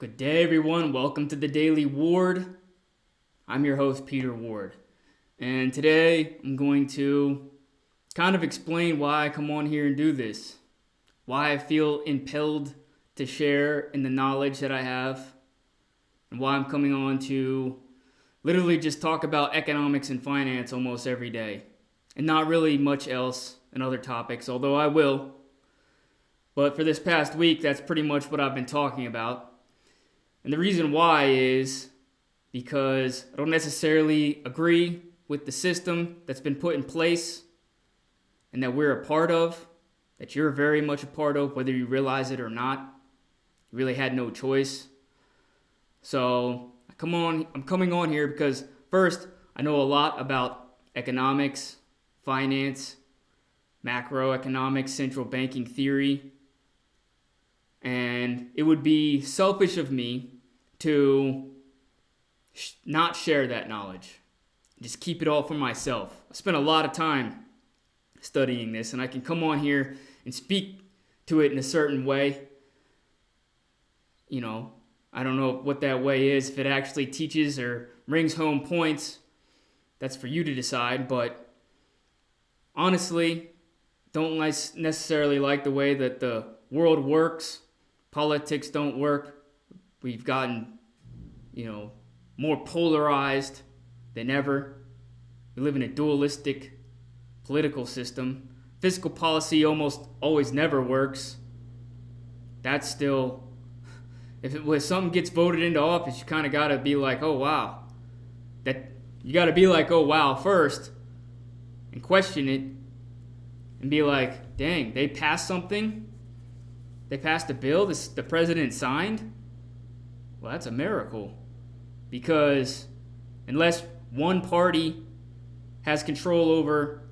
Good day, everyone. Welcome to the Daily Ward. I'm your host, Peter Ward. And today I'm going to kind of explain why I come on here and do this, why I feel impelled to share in the knowledge that I have, and why I'm coming on to literally just talk about economics and finance almost every day, and not really much else in other topics, although I will. But for this past week, that's pretty much what I've been talking about. And the reason why is because I don't necessarily agree with the system that's been put in place and that we're a part of, that you're very much a part of, whether you realize it or not. You really had no choice. So I'm coming on here because first, I know a lot about economics, finance, macroeconomics, central banking theory. And it would be selfish of me to not share that knowledge. Just keep it all for myself. I spent a lot of time studying this, and I can come on here and speak to it in a certain way. I don't know what that way is, if it actually teaches or brings home points. That's for you to decide, but honestly, don't necessarily like the way that the world works. Politics don't work. We've gotten, more polarized than ever. We live in a dualistic political system. Fiscal policy almost always never works. That's still, when something gets voted into office, you kind of got to be like, oh, wow. You got to be like, oh, wow, first, and question it, and be like, dang, they passed something? They passed a bill the president signed? Well, that's a miracle. Because unless one party has control over,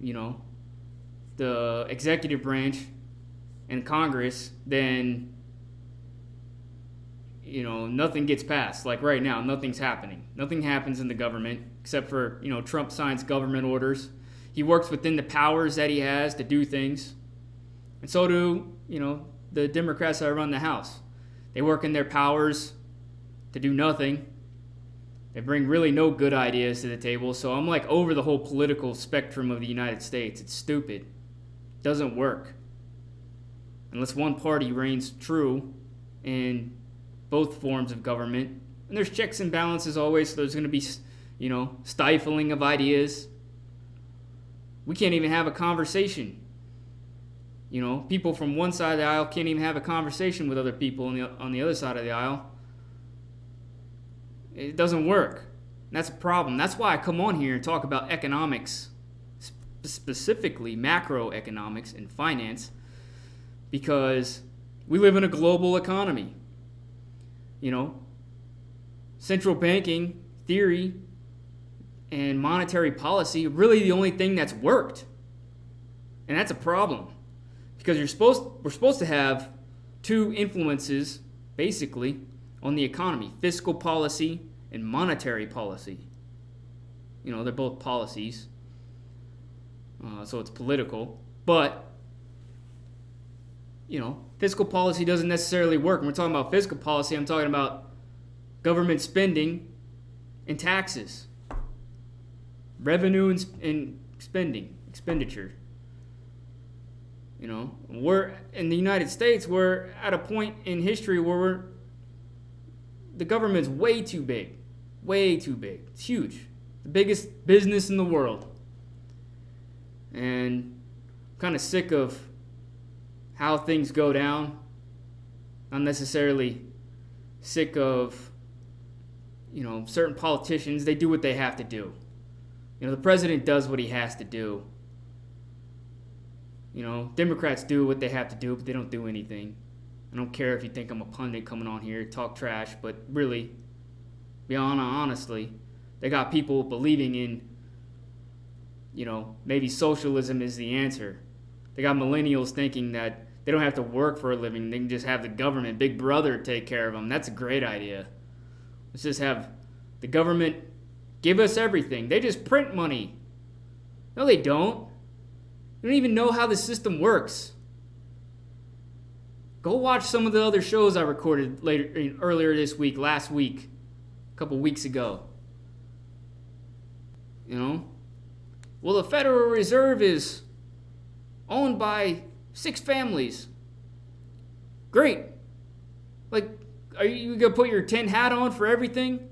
the executive branch and Congress, then, nothing gets passed. Like right now, nothing's happening. Nothing happens in the government except for, Trump signs government orders. He works within the powers that he has to do things. And so do, the Democrats that run the House. They work in their powers to do nothing. They bring really no good ideas to the table. So I'm like over the whole political spectrum of the United States. It's stupid. It doesn't work. Unless one party reigns true in both forms of government. And there's checks and balances always, so there's going to be, stifling of ideas. We can't even have a conversation. People from one side of the aisle can't even have a conversation with other people on the other side of the aisle. It doesn't work. That's a problem. That's why I come on here and talk about economics, specifically macroeconomics and finance, because we live in a global economy. Central banking theory and monetary policy are really the only thing that's worked. And that's a problem. Because we're supposed to have two influences, basically, on the economy: fiscal policy and monetary policy. They're both policies, so it's political. But, fiscal policy doesn't necessarily work. When we're talking about fiscal policy, I'm talking about government spending and taxes, revenue and expenditure. We're in the United States, we're at a point in history where the government's way too big. It's huge. The biggest business in the world. And I'm kind of sick of how things go down. Not necessarily sick of, certain politicians. They do what they have to do. The president does what he has to do. Democrats do what they have to do, but they don't do anything. I don't care if you think I'm a pundit coming on here to talk trash, but really, honestly, they got people believing in, maybe socialism is the answer. They got millennials thinking that they don't have to work for a living. They can just have the government, Big Brother, take care of them. That's a great idea. Let's just have the government give us everything. They just print money. No, they don't. They don't even know how the system works. Go watch some of the other shows I recorded earlier this week, last week, a couple weeks ago. You know? Well, the Federal Reserve is owned by 6 families. Great. Like, are you going to put your tin hat on for everything?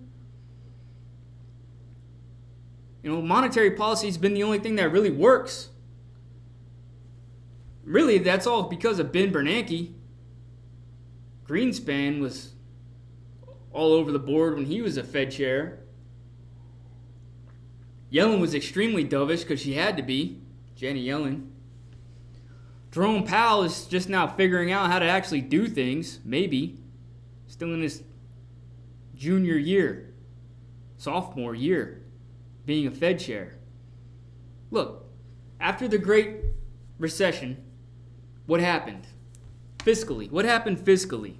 You know, monetary policy has been the only thing that really works. Really, that's all because of Ben Bernanke. Greenspan was all over the board when he was a Fed chair. Yellen was extremely dovish because she had to be. Janet Yellen. Jerome Powell is just now figuring out how to actually do things, maybe. Still in his junior year, sophomore year, being a Fed chair. Look, after the Great Recession, what happened? Fiscally. What happened fiscally?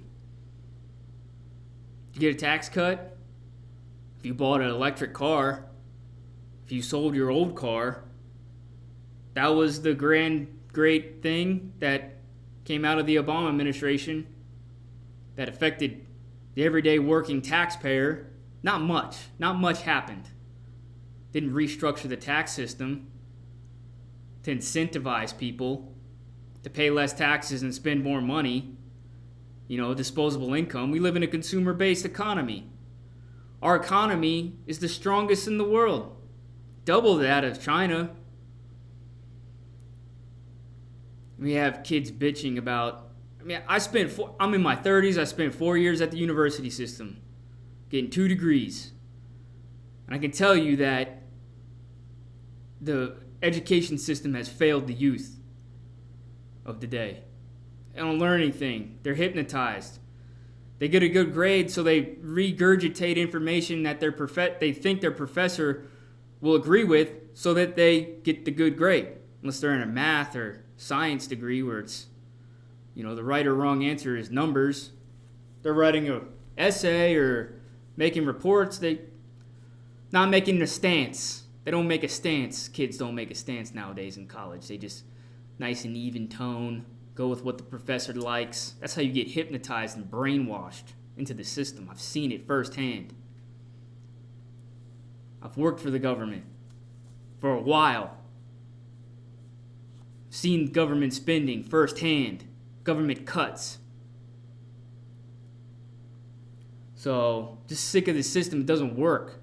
Did you get a tax cut? If you bought an electric car, if you sold your old car, that was the great thing that came out of the Obama administration that affected the everyday working taxpayer. Not much happened. Didn't restructure the tax system to incentivize people to pay less taxes and spend more money. You know, disposable income. We live in a consumer-based economy. Our economy is the strongest in the world. Double that of China. We have kids bitching about... I'm in my 30s. I spent 4 years at the university system, getting 2 degrees. And I can tell you that the education system has failed the youth of the day. They don't learn anything. They're hypnotized. They get a good grade, so they regurgitate information that they think their professor will agree with, so that they get the good grade. Unless they're in a math or science degree where it's, you know, the right or wrong answer is numbers. They're writing an essay or making reports. They not making a stance. They don't make a stance. Kids don't make a stance nowadays in college. They just nice and even tone, go with what the professor likes. That's how you get hypnotized and brainwashed into the system. I've seen it firsthand. I've worked for the government for a while. Seen government spending firsthand. Government cuts. So, just sick of the system. It doesn't work.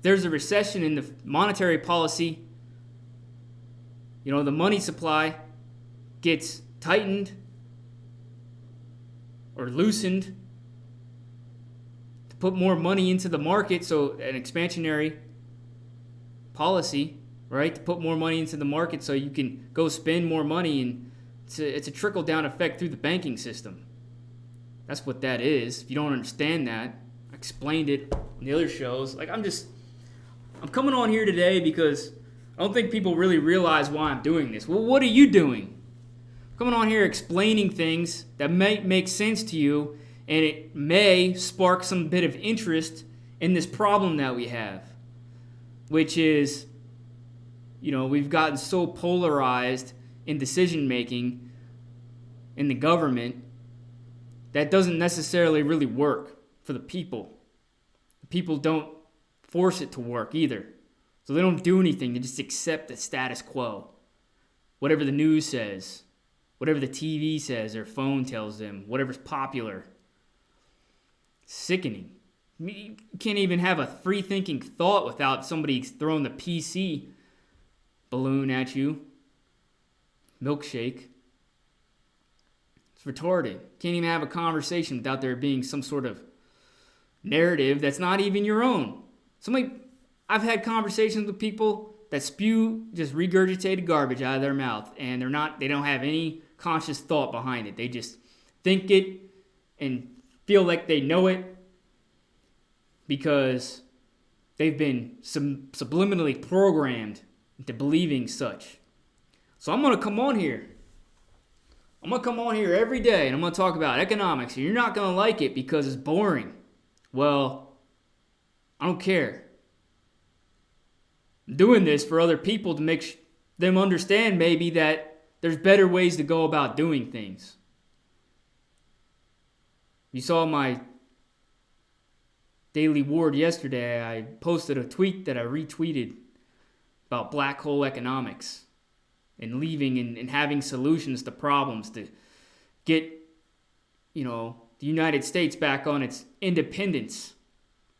There's a recession in the monetary policy. You know, the money supply gets tightened or loosened to put more money into the market. So an expansionary policy, right? To put more money into the market so you can go spend more money, and it's a trickle-down effect through the banking system. That's what that is. If you don't understand that, I explained it on the other shows. Like, I'm coming on here today because I don't think people really realize why I'm doing this. Well, what are you doing? I'm coming on here explaining things that may make sense to you, and it may spark some bit of interest in this problem that we have, which is, you know, we've gotten so polarized in decision making in the government that doesn't necessarily really work for the people. The people don't force it to work either. So they don't do anything. They just accept the status quo. Whatever the news says, whatever the TV says, their phone tells them, whatever's popular. Sickening. You can't even have a free-thinking thought without somebody throwing the PC balloon at you. Milkshake. It's retarded. Can't even have a conversation without there being some sort of narrative that's not even your own. I've had conversations with people that spew just regurgitated garbage out of their mouth, and they don't have any conscious thought behind it. They just think it and feel like they know it because they've been subliminally programmed into believing such. So I'm going to come on here. I'm going to come on here every day, and I'm going to talk about economics, and you're not going to like it because it's boring. Well, I don't care. I'm doing this for other people to make them understand maybe that there's better ways to go about doing things. You saw my Daily Ward yesterday. I posted a tweet that I retweeted about black hole economics and leaving and having solutions to problems to get, the United States back on its independence.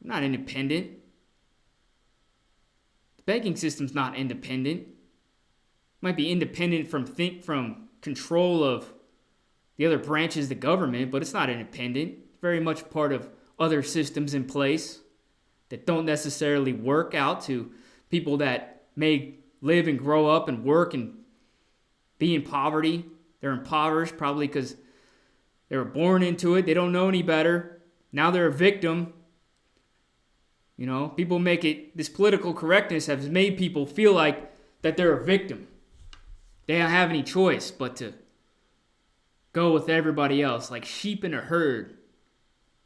We're not independent. The banking system's not independent. It might be independent from control of the other branches of the government, but it's not independent. It's very much part of other systems in place that don't necessarily work out to people that may live and grow up and work and be in poverty. They're impoverished probably because they were born into it. They don't know any better. Now they're a victim. People make it, this political correctness has made people feel like that they're a victim. They don't have any choice but to go with everybody else, like sheep in a herd,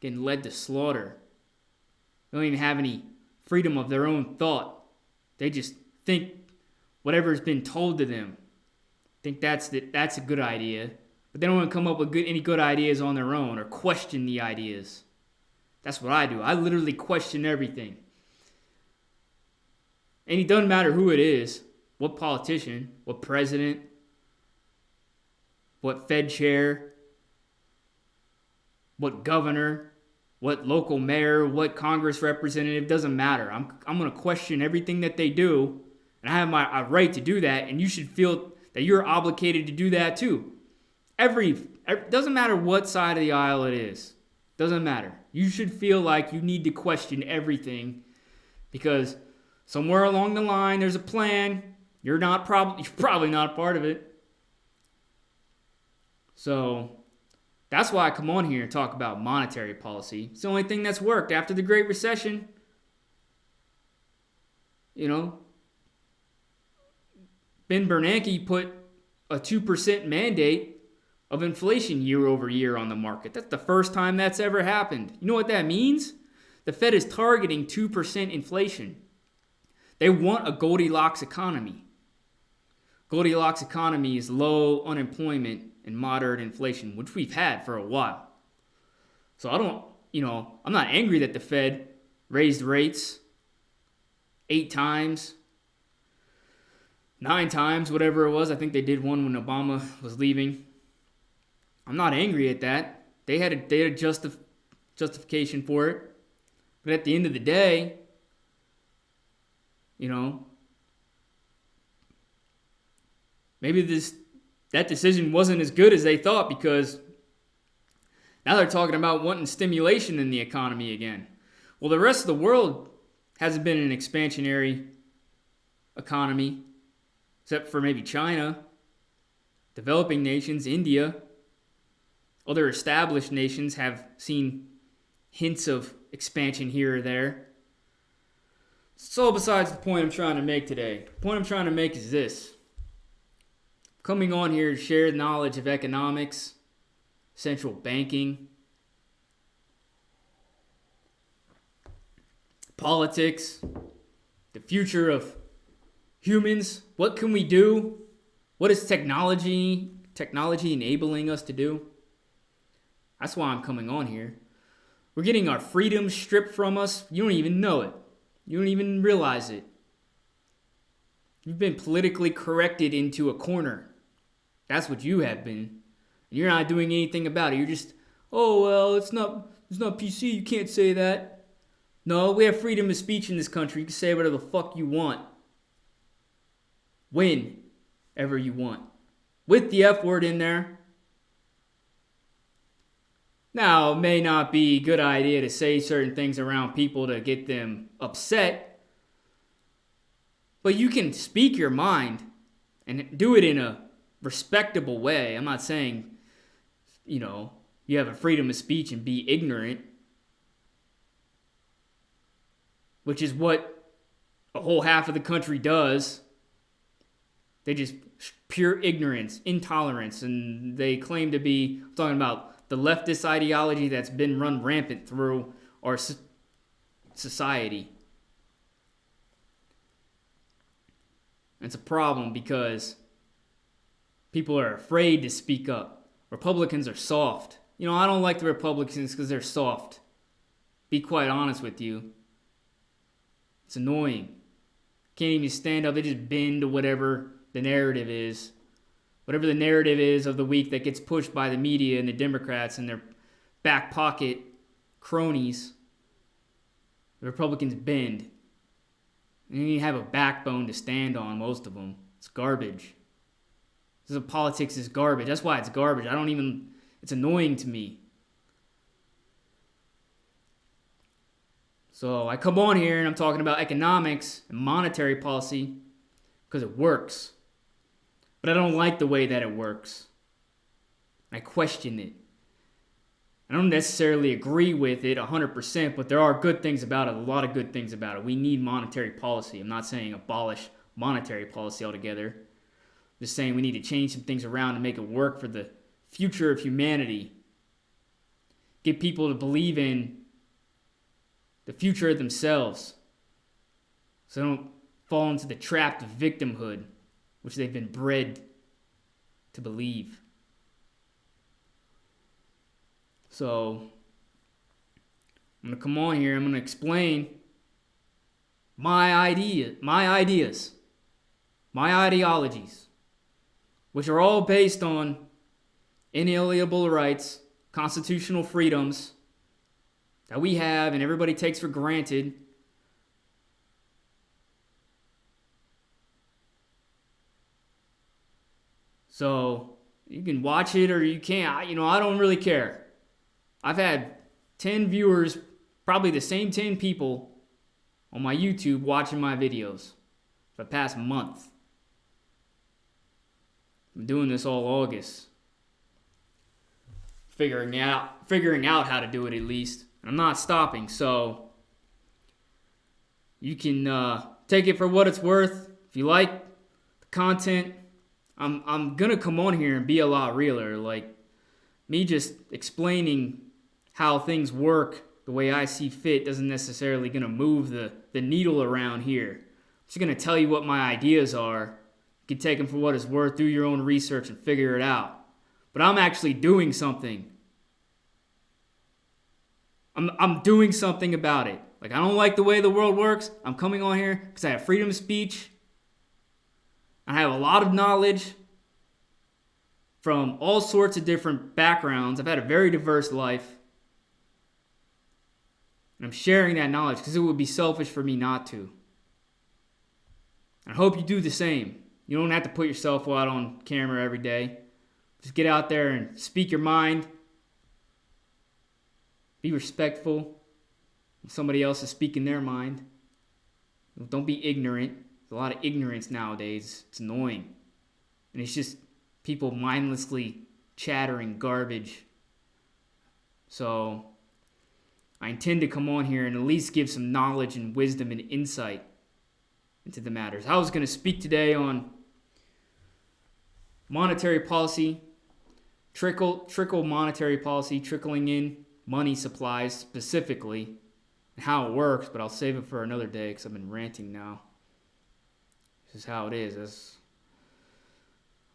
getting led to slaughter. They don't even have any freedom of their own thought. They just think whatever's been told to them. Think that's a good idea. But they don't want to come up with any good ideas on their own or question the ideas. That's what I do. I literally question everything. And it doesn't matter who it is, what politician, what president, what Fed chair, what governor, what local mayor, what Congress representative, doesn't matter. I'm going to question everything that they do, and I have a right to do that, and you should feel that you're obligated to do that too. Doesn't matter what side of the aisle it is. Doesn't matter. You should feel like you need to question everything because somewhere along the line there's a plan. You're probably not a part of it. So that's why I come on here and talk about monetary policy. It's the only thing that's worked after the Great Recession. Ben Bernanke put a 2% mandate of inflation year over year on the market. That's the first time that's ever happened. You know what that means? The Fed is targeting 2% inflation. They want a Goldilocks economy. Goldilocks economy is low unemployment and moderate inflation, which we've had for a while. So I'm not angry that the Fed raised rates 8 times, 9 times, whatever it was. I think they did one when Obama was leaving. I'm not angry at that. They had a justification for it. But at the end of the day, maybe that decision wasn't as good as they thought because now they're talking about wanting stimulation in the economy again. Well, the rest of the world hasn't been an expansionary economy, except for maybe China, developing nations, India. Other established nations have seen hints of expansion here or there. It's all besides the point I'm trying to make today. The point I'm trying to make is this. Coming on here to share knowledge of economics, central banking, politics, the future of humans. What can we do? What is technology enabling us to do? That's why I'm coming on here. We're getting our freedom stripped from us. You don't even know it. You don't even realize it. You've been politically corrected into a corner. That's what you have been. You're not doing anything about it. You're just, it's not PC. You can't say that. No, we have freedom of speech in this country. You can say whatever the fuck you want. Whenever you want. With the F word in there. Now, it may not be a good idea to say certain things around people to get them upset, but you can speak your mind and do it in a respectable way. I'm not saying, you have a freedom of speech and be ignorant, which is what a whole half of the country does. They just pure ignorance, intolerance, and they claim to be talking about the leftist ideology that's been run rampant through our society. It's a problem because people are afraid to speak up. Republicans are soft. I don't like the Republicans because they're soft. Be quite honest with you. It's annoying. Can't even stand up. They just bend to whatever the narrative is. Whatever the narrative is of the week that gets pushed by the media and the Democrats and their back pocket cronies. The Republicans bend. And you have a backbone to stand on, most of them. It's garbage. Politics is garbage. That's why it's garbage. It's annoying to me. So I come on here and I'm talking about economics and monetary policy because it works. But I don't like the way that it works. I question it. I don't necessarily agree with it 100%, but there are good things about it, a lot of good things about it. We need monetary policy. I'm not saying abolish monetary policy altogether. I'm just saying we need to change some things around to make it work for the future of humanity. Get people to believe in the future of themselves so they don't fall into the trap of victimhood, which they've been bred to believe. So, I'm going to come on here, I'm going to explain my ideas, my ideologies, which are all based on inalienable rights, constitutional freedoms that we have and everybody takes for granted. So, you can watch it or you can't. I don't really care. I've had 10 viewers, probably the same 10 people on my YouTube watching my videos for the past month. I'm doing this all August. Figuring out how to do it at least. I'm not stopping, so you can take it for what it's worth. If you like the content, I'm gonna come on here and be a lot realer. Like me just explaining how things work the way I see fit doesn't necessarily gonna move the needle around here. I'm just gonna tell you what my ideas are. You can take them for what it's worth, do your own research and figure it out. But I'm actually doing something. I'm doing something about it. Like, I don't like the way the world works. I'm coming on here because I have freedom of speech. I have a lot of knowledge from all sorts of different backgrounds. I've had a very diverse life. And I'm sharing that knowledge because it would be selfish for me not to. I hope you do the same. You don't have to put yourself out on camera every day. Just get out there and speak your mind. Be respectful when somebody else is speaking their mind. Don't be ignorant. There's a lot of ignorance nowadays. It's annoying. And it's just people mindlessly chattering garbage. So I intend to come on here and at least give some knowledge and wisdom and insight into the matters. I was going to speak today on monetary policy, trickle monetary policy, trickling in money supplies specifically, and how it works, but I'll save it for another day because I've been ranting now. This is how it is.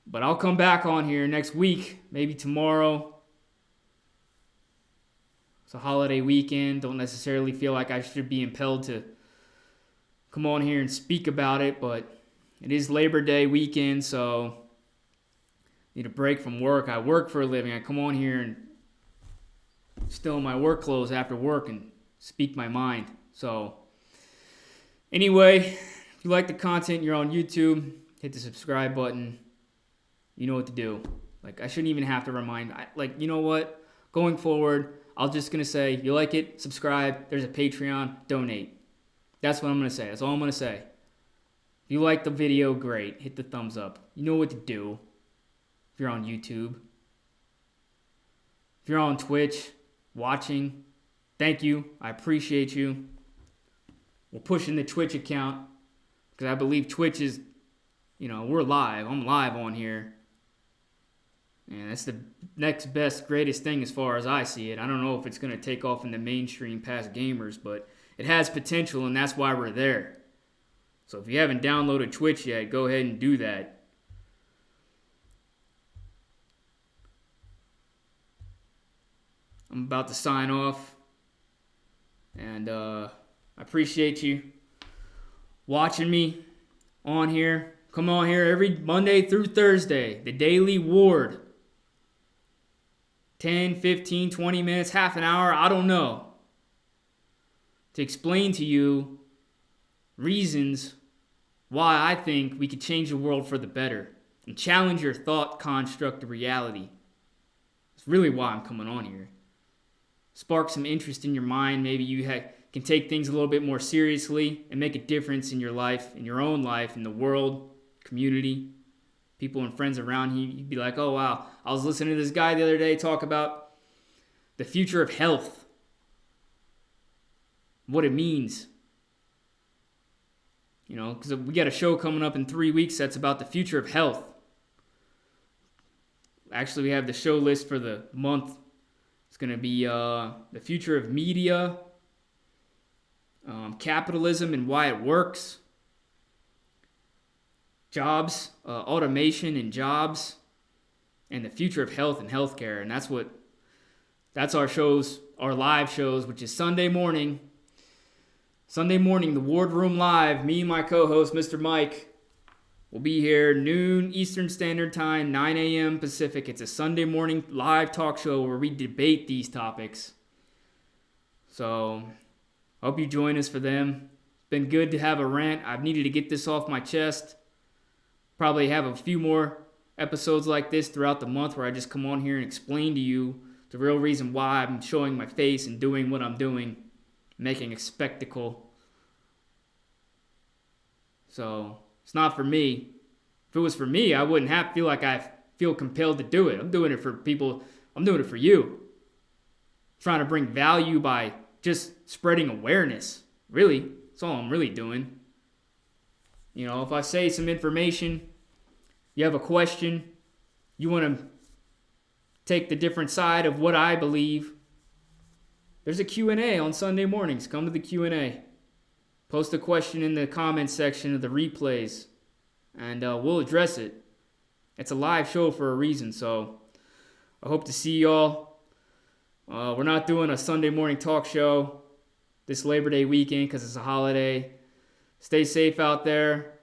But I'll come back on here next week, maybe tomorrow. It's a holiday weekend. Don't necessarily feel like I should be impelled to come on here and speak about it, but it is Labor Day weekend, so I need a break from work. I work for a living. I come on here and still in my work clothes after work and speak my mind. So anyway, if you like the content, you're on YouTube, hit the subscribe button. You know what to do. Like, I shouldn't even have to remind. You know what? Going forward, I'm just going to say, you like it, subscribe. There's a Patreon, donate. That's what I'm going to say. That's all I'm going to say. If you like the video, great. Hit the thumbs up. You know what to do if you're on YouTube. If you're on Twitch watching, thank you. I appreciate you. We're pushing the Twitch account because I believe Twitch is, we're live. I'm live on here. And that's the next best, greatest thing as far as I see it. I don't know if it's going to take off in the mainstream past gamers, but it has potential, and that's why we're there. So if you haven't downloaded Twitch yet, go ahead and do that. I'm about to sign off. And I appreciate you watching me on here. Come on here every Monday through Thursday. The Daily Ward. 10, 15, 20 minutes, half an hour, I don't know. To explain to you reasons why I think we could change the world for the better and challenge your thought construct of reality. It's really why I'm coming on here. Spark some interest in your mind. Maybe you can take things a little bit more seriously and make a difference in your life, in your own life, in the world, community, people and friends around you. You'd be like, oh, wow, I was listening to this guy the other day talk about the future of health, what it means. You know, because we got a show coming up in 3 weeks that's about the future of health. Actually, we have the show list for the month. It's going to be the future of media, capitalism and why it works, jobs, automation and jobs, and the future of health and healthcare. And that's our shows, our live shows, which is Sunday morning. Sunday morning, the Ward Room Live. Me and my co-host, Mr. Mike, will be here noon Eastern Standard Time, 9 a.m. Pacific. It's a Sunday morning live talk show where we debate these topics. So, hope you join us for them. It's been good to have a rant. I've needed to get this off my chest. Probably have a few more episodes like this throughout the month where I just come on here and explain to you the real reason why I'm showing my face and doing what I'm doing, making a spectacle. So, it's not for me. If it was for me, I wouldn't feel like I feel compelled to do it. I'm doing it for people. I'm doing it for you. I'm trying to bring value by just spreading awareness. Really, that's all I'm really doing. You know, if I say some information, you have a question, you want to take the different side of what I believe, there's a Q&A on Sunday mornings. Come to the Q&A. Post a question in the comments section of the replays, and we'll address it. It's a live show for a reason, so I hope to see y'all. We're not doing a Sunday morning talk show this Labor Day weekend because it's a holiday. Stay safe out there.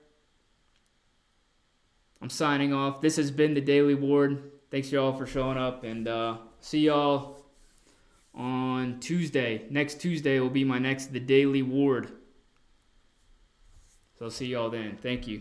I'm signing off. This has been the Daily Ward. Thanks y'all for showing up, and see y'all on Tuesday. Next Tuesday will be the Daily Ward. So I'll see y'all then. Thank you.